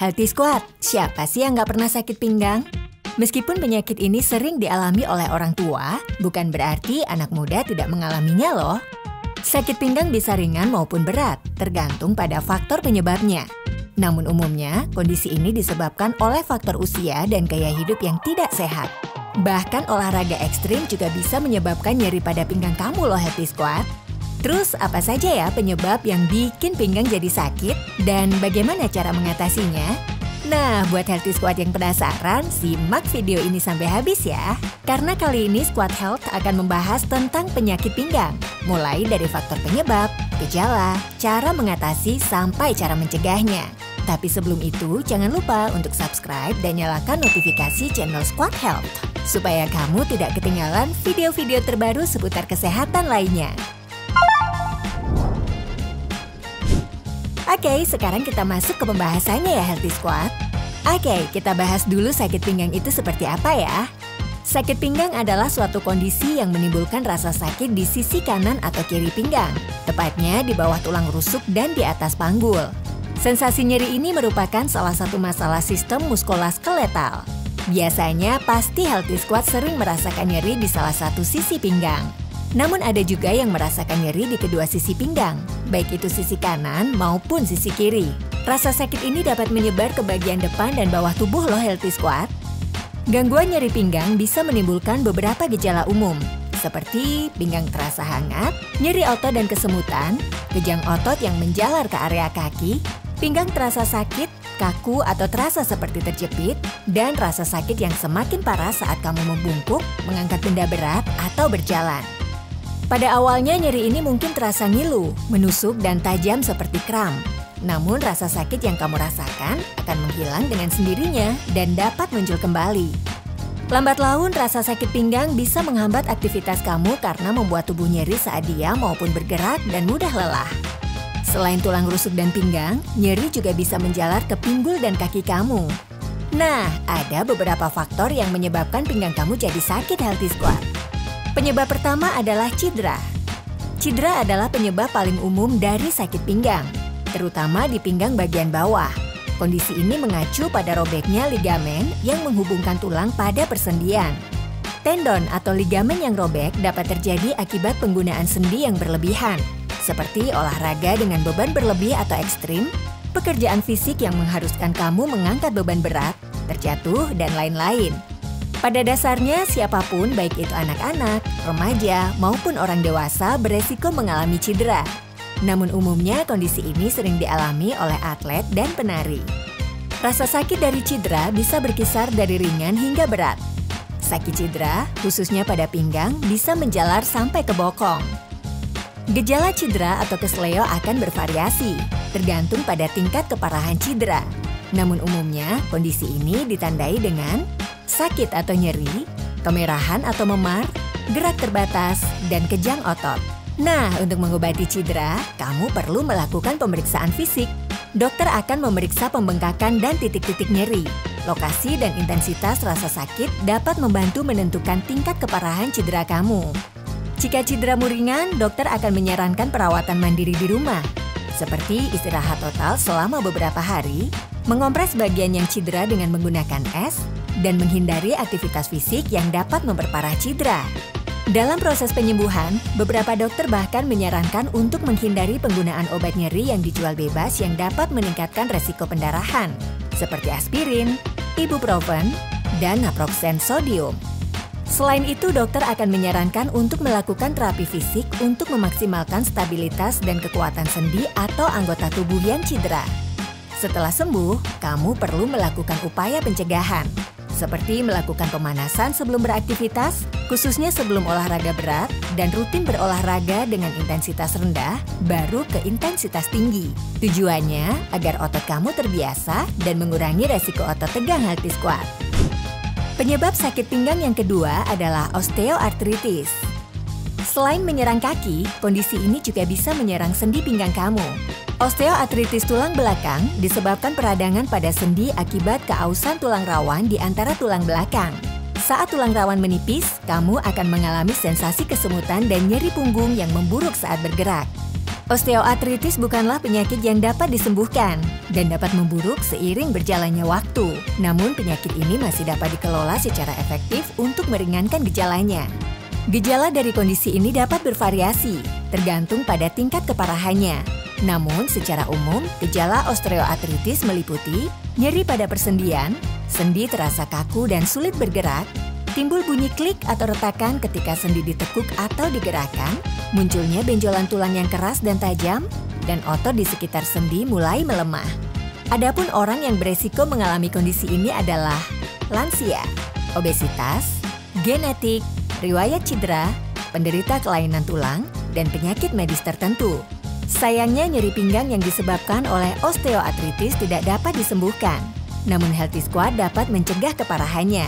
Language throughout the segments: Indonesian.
Healthy Squad, siapa sih yang nggak pernah sakit pinggang? Meskipun penyakit ini sering dialami oleh orang tua, bukan berarti anak muda tidak mengalaminya loh. Sakit pinggang bisa ringan maupun berat, tergantung pada faktor penyebabnya. Namun umumnya, kondisi ini disebabkan oleh faktor usia dan gaya hidup yang tidak sehat. Bahkan olahraga ekstrim juga bisa menyebabkan nyeri pada pinggang kamu loh Healthy Squad. Terus apa saja ya penyebab yang bikin pinggang jadi sakit dan bagaimana cara mengatasinya? Nah, buat Healthy Squad yang penasaran, simak video ini sampai habis ya. Karena kali ini Squad Health akan membahas tentang penyakit pinggang. Mulai dari faktor penyebab, gejala, cara mengatasi, sampai cara mencegahnya. Tapi sebelum itu, jangan lupa untuk subscribe dan nyalakan notifikasi channel Squad Health. Supaya kamu tidak ketinggalan video-video terbaru seputar kesehatan lainnya. Oke, sekarang kita masuk ke pembahasannya ya Healthy Squad. Oke, kita bahas dulu sakit pinggang itu seperti apa ya. Sakit pinggang adalah suatu kondisi yang menimbulkan rasa sakit di sisi kanan atau kiri pinggang, tepatnya di bawah tulang rusuk dan di atas panggul. Sensasi nyeri ini merupakan salah satu masalah sistem muskuloskeletal. Biasanya pasti Healthy Squad sering merasakan nyeri di salah satu sisi pinggang. Namun ada juga yang merasakan nyeri di kedua sisi pinggang, baik itu sisi kanan maupun sisi kiri. Rasa sakit ini dapat menyebar ke bagian depan dan bawah tubuh loh Healthy Squad. Gangguan nyeri pinggang bisa menimbulkan beberapa gejala umum, seperti pinggang terasa hangat, nyeri otot dan kesemutan, kejang otot yang menjalar ke area kaki, pinggang terasa sakit, kaku atau terasa seperti terjepit, dan rasa sakit yang semakin parah saat kamu membungkuk, mengangkat benda berat, atau berjalan. Pada awalnya nyeri ini mungkin terasa ngilu, menusuk dan tajam seperti kram. Namun rasa sakit yang kamu rasakan akan menghilang dengan sendirinya dan dapat muncul kembali. Lambat laun rasa sakit pinggang bisa menghambat aktivitas kamu karena membuat tubuh nyeri saat diam maupun bergerak dan mudah lelah. Selain tulang rusuk dan pinggang, nyeri juga bisa menjalar ke pinggul dan kaki kamu. Nah, ada beberapa faktor yang menyebabkan pinggang kamu jadi sakit Healthy Squad. Penyebab pertama adalah cedera. Cedera adalah penyebab paling umum dari sakit pinggang, terutama di pinggang bagian bawah. Kondisi ini mengacu pada robeknya ligamen yang menghubungkan tulang pada persendian. Tendon atau ligamen yang robek dapat terjadi akibat penggunaan sendi yang berlebihan, seperti olahraga dengan beban berlebih atau ekstrim, pekerjaan fisik yang mengharuskan kamu mengangkat beban berat, terjatuh, dan lain-lain. Pada dasarnya, siapapun baik itu anak-anak, remaja, maupun orang dewasa beresiko mengalami cedera. Namun umumnya kondisi ini sering dialami oleh atlet dan penari. Rasa sakit dari cedera bisa berkisar dari ringan hingga berat. Sakit cedera, khususnya pada pinggang, bisa menjalar sampai ke bokong. Gejala cedera atau kesleo akan bervariasi, tergantung pada tingkat keparahan cedera. Namun umumnya, kondisi ini ditandai dengan sakit atau nyeri, kemerahan atau memar, gerak terbatas, dan kejang otot. Nah, untuk mengobati cedera, kamu perlu melakukan pemeriksaan fisik. Dokter akan memeriksa pembengkakan dan titik-titik nyeri. Lokasi dan intensitas rasa sakit dapat membantu menentukan tingkat keparahan cedera kamu. Jika cederamu ringan, dokter akan menyarankan perawatan mandiri di rumah, seperti istirahat total selama beberapa hari, mengompres bagian yang cedera dengan menggunakan es, dan menghindari aktivitas fisik yang dapat memperparah cedera. Dalam proses penyembuhan, beberapa dokter bahkan menyarankan untuk menghindari penggunaan obat nyeri yang dijual bebas yang dapat meningkatkan resiko pendarahan, seperti aspirin, ibuprofen, dan naproxen sodium. Selain itu, dokter akan menyarankan untuk melakukan terapi fisik untuk memaksimalkan stabilitas dan kekuatan sendi atau anggota tubuh yang cedera. Setelah sembuh, kamu perlu melakukan upaya pencegahan, seperti melakukan pemanasan sebelum beraktivitas, khususnya sebelum olahraga berat, dan rutin berolahraga dengan intensitas rendah, baru ke intensitas tinggi. Tujuannya agar otot kamu terbiasa dan mengurangi resiko otot tegang Healthy Squad. Penyebab sakit pinggang yang kedua adalah osteoartritis. Selain menyerang kaki, kondisi ini juga bisa menyerang sendi pinggang kamu. Osteoartritis tulang belakang disebabkan peradangan pada sendi akibat keausan tulang rawan di antara tulang belakang. Saat tulang rawan menipis, kamu akan mengalami sensasi kesemutan dan nyeri punggung yang memburuk saat bergerak. Osteoartritis bukanlah penyakit yang dapat disembuhkan dan dapat memburuk seiring berjalannya waktu. Namun penyakit ini masih dapat dikelola secara efektif untuk meringankan gejalanya. Gejala dari kondisi ini dapat bervariasi, tergantung pada tingkat keparahannya. Namun secara umum, gejala osteoartritis meliputi nyeri pada persendian, sendi terasa kaku dan sulit bergerak, timbul bunyi klik atau retakan ketika sendi ditekuk atau digerakkan, munculnya benjolan tulang yang keras dan tajam, dan otot di sekitar sendi mulai melemah. Adapun orang yang beresiko mengalami kondisi ini adalah lansia, obesitas, genetik, riwayat cedera, penderita kelainan tulang, dan penyakit medis tertentu. Sayangnya nyeri pinggang yang disebabkan oleh osteoartritis tidak dapat disembuhkan, namun Healthy Squad dapat mencegah keparahannya.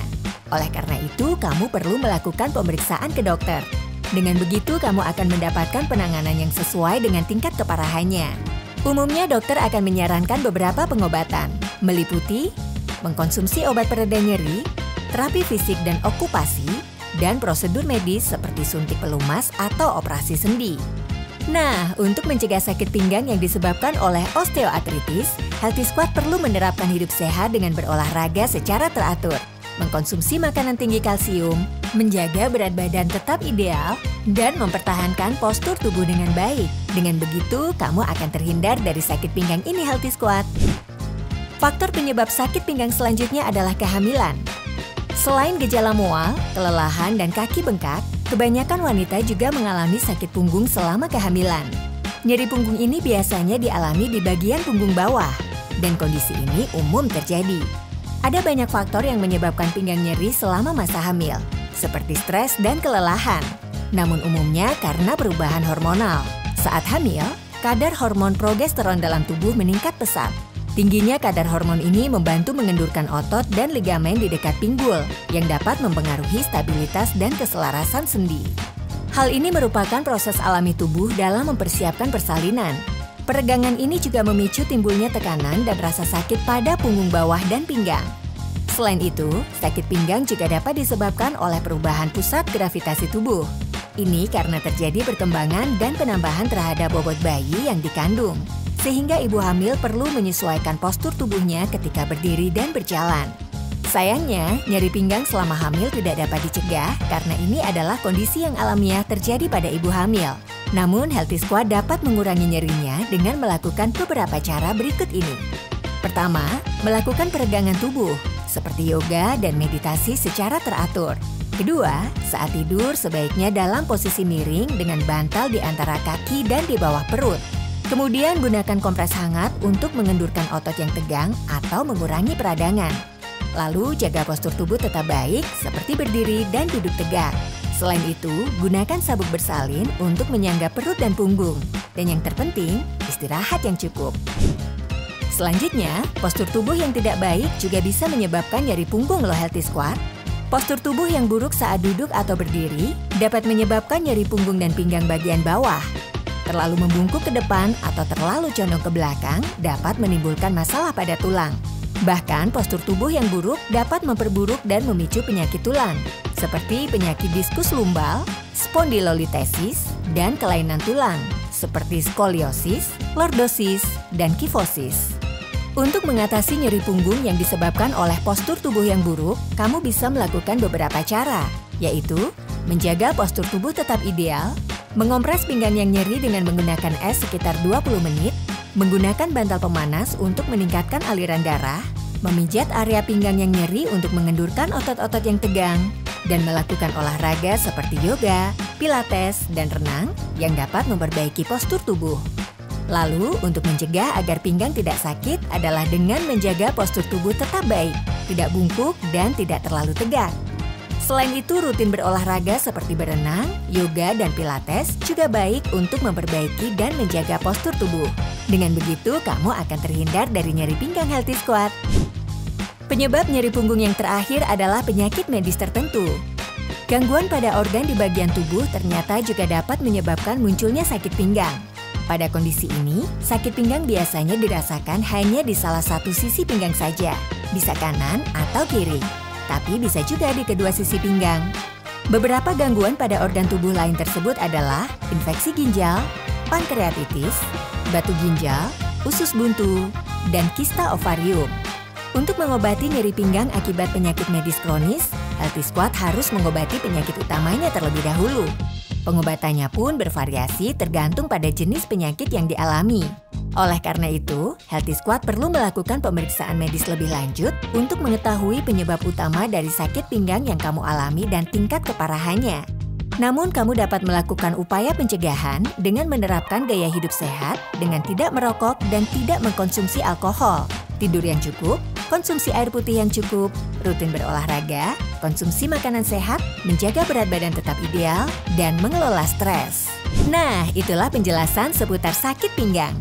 Oleh karena itu, kamu perlu melakukan pemeriksaan ke dokter. Dengan begitu, kamu akan mendapatkan penanganan yang sesuai dengan tingkat keparahannya. Umumnya, dokter akan menyarankan beberapa pengobatan, meliputi mengkonsumsi obat pereda nyeri, terapi fisik dan okupasi, dan prosedur medis seperti suntik pelumas atau operasi sendi. Nah, untuk mencegah sakit pinggang yang disebabkan oleh osteoartritis, Healthy Squad perlu menerapkan hidup sehat dengan berolahraga secara teratur, mengkonsumsi makanan tinggi kalsium, menjaga berat badan tetap ideal, dan mempertahankan postur tubuh dengan baik. Dengan begitu, kamu akan terhindar dari sakit pinggang ini, Healthy Squad. Faktor penyebab sakit pinggang selanjutnya adalah kehamilan. Selain gejala mual, kelelahan, dan kaki bengkak, kebanyakan wanita juga mengalami sakit punggung selama kehamilan. Nyeri punggung ini biasanya dialami di bagian punggung bawah, dan kondisi ini umum terjadi. Ada banyak faktor yang menyebabkan pinggang nyeri selama masa hamil, seperti stres dan kelelahan. Namun umumnya karena perubahan hormonal. Saat hamil, kadar hormon progesteron dalam tubuh meningkat pesat. Tingginya kadar hormon ini membantu mengendurkan otot dan ligamen di dekat pinggul, yang dapat mempengaruhi stabilitas dan keselarasan sendi. Hal ini merupakan proses alami tubuh dalam mempersiapkan persalinan. Peregangan ini juga memicu timbulnya tekanan dan rasa sakit pada punggung bawah dan pinggang. Selain itu, sakit pinggang juga dapat disebabkan oleh perubahan pusat gravitasi tubuh. Ini karena terjadi perkembangan dan penambahan terhadap bobot bayi yang dikandung, sehingga ibu hamil perlu menyesuaikan postur tubuhnya ketika berdiri dan berjalan. Sayangnya, nyeri pinggang selama hamil tidak dapat dicegah karena ini adalah kondisi yang alamiah terjadi pada ibu hamil. Namun, Healthy Squad dapat mengurangi nyerinya dengan melakukan beberapa cara berikut ini. Pertama, melakukan peregangan tubuh, seperti yoga dan meditasi secara teratur. Kedua, saat tidur sebaiknya dalam posisi miring dengan bantal di antara kaki dan di bawah perut. Kemudian gunakan kompres hangat untuk mengendurkan otot yang tegang atau mengurangi peradangan. Lalu jaga postur tubuh tetap baik seperti berdiri dan duduk tegak. Selain itu, gunakan sabuk bersalin untuk menyangga perut dan punggung. Dan yang terpenting, istirahat yang cukup. Selanjutnya, postur tubuh yang tidak baik juga bisa menyebabkan nyeri punggung loh Healthy Squad. Postur tubuh yang buruk saat duduk atau berdiri dapat menyebabkan nyeri punggung dan pinggang bagian bawah. Terlalu membungkuk ke depan atau terlalu condong ke belakang dapat menimbulkan masalah pada tulang. Bahkan postur tubuh yang buruk dapat memperburuk dan memicu penyakit tulang, seperti penyakit diskus lumbal, spondylolitesis, dan kelainan tulang, seperti skoliosis, lordosis, dan kifosis. Untuk mengatasi nyeri punggung yang disebabkan oleh postur tubuh yang buruk, kamu bisa melakukan beberapa cara, yaitu menjaga postur tubuh tetap ideal, mengompres pinggang yang nyeri dengan menggunakan es sekitar 20 menit, menggunakan bantal pemanas untuk meningkatkan aliran darah, memijat area pinggang yang nyeri untuk mengendurkan otot-otot yang tegang, dan melakukan olahraga seperti yoga, pilates, dan renang yang dapat memperbaiki postur tubuh. Lalu, untuk mencegah agar pinggang tidak sakit adalah dengan menjaga postur tubuh tetap baik, tidak bungkuk, dan tidak terlalu tegak. Selain itu, rutin berolahraga seperti berenang, yoga, dan pilates juga baik untuk memperbaiki dan menjaga postur tubuh. Dengan begitu, kamu akan terhindar dari nyeri pinggang Healthy Squad. Penyebab nyeri punggung yang terakhir adalah penyakit medis tertentu. Gangguan pada organ di bagian tubuh ternyata juga dapat menyebabkan munculnya sakit pinggang. Pada kondisi ini, sakit pinggang biasanya dirasakan hanya di salah satu sisi pinggang saja, bisa kanan atau kiri, tapi bisa juga di kedua sisi pinggang. Beberapa gangguan pada organ tubuh lain tersebut adalah infeksi ginjal, pankreatitis, batu ginjal, usus buntu, dan kista ovarium. Untuk mengobati nyeri pinggang akibat penyakit medis kronis, Healthy Squad harus mengobati penyakit utamanya terlebih dahulu. Pengobatannya pun bervariasi tergantung pada jenis penyakit yang dialami. Oleh karena itu, Healthy Squad perlu melakukan pemeriksaan medis lebih lanjut untuk mengetahui penyebab utama dari sakit pinggang yang kamu alami dan tingkat keparahannya. Namun, kamu dapat melakukan upaya pencegahan dengan menerapkan gaya hidup sehat dengan tidak merokok dan tidak mengkonsumsi alkohol, tidur yang cukup, konsumsi air putih yang cukup, rutin berolahraga, konsumsi makanan sehat, menjaga berat badan tetap ideal, dan mengelola stres. Nah, itulah penjelasan seputar sakit pinggang.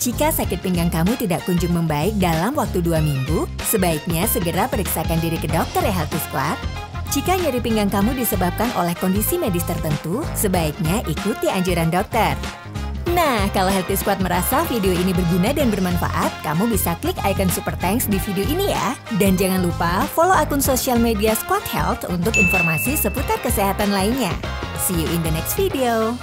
Jika sakit pinggang kamu tidak kunjung membaik dalam waktu 2 minggu, sebaiknya segera periksakan diri ke dokter ya Healthy Squad. Jika nyeri pinggang kamu disebabkan oleh kondisi medis tertentu, sebaiknya ikuti anjuran dokter. Nah, kalau Healthy Squad merasa video ini berguna dan bermanfaat, kamu bisa klik icon super thanks di video ini ya. Dan jangan lupa follow akun sosial media Squad Health untuk informasi seputar kesehatan lainnya. See you in the next video.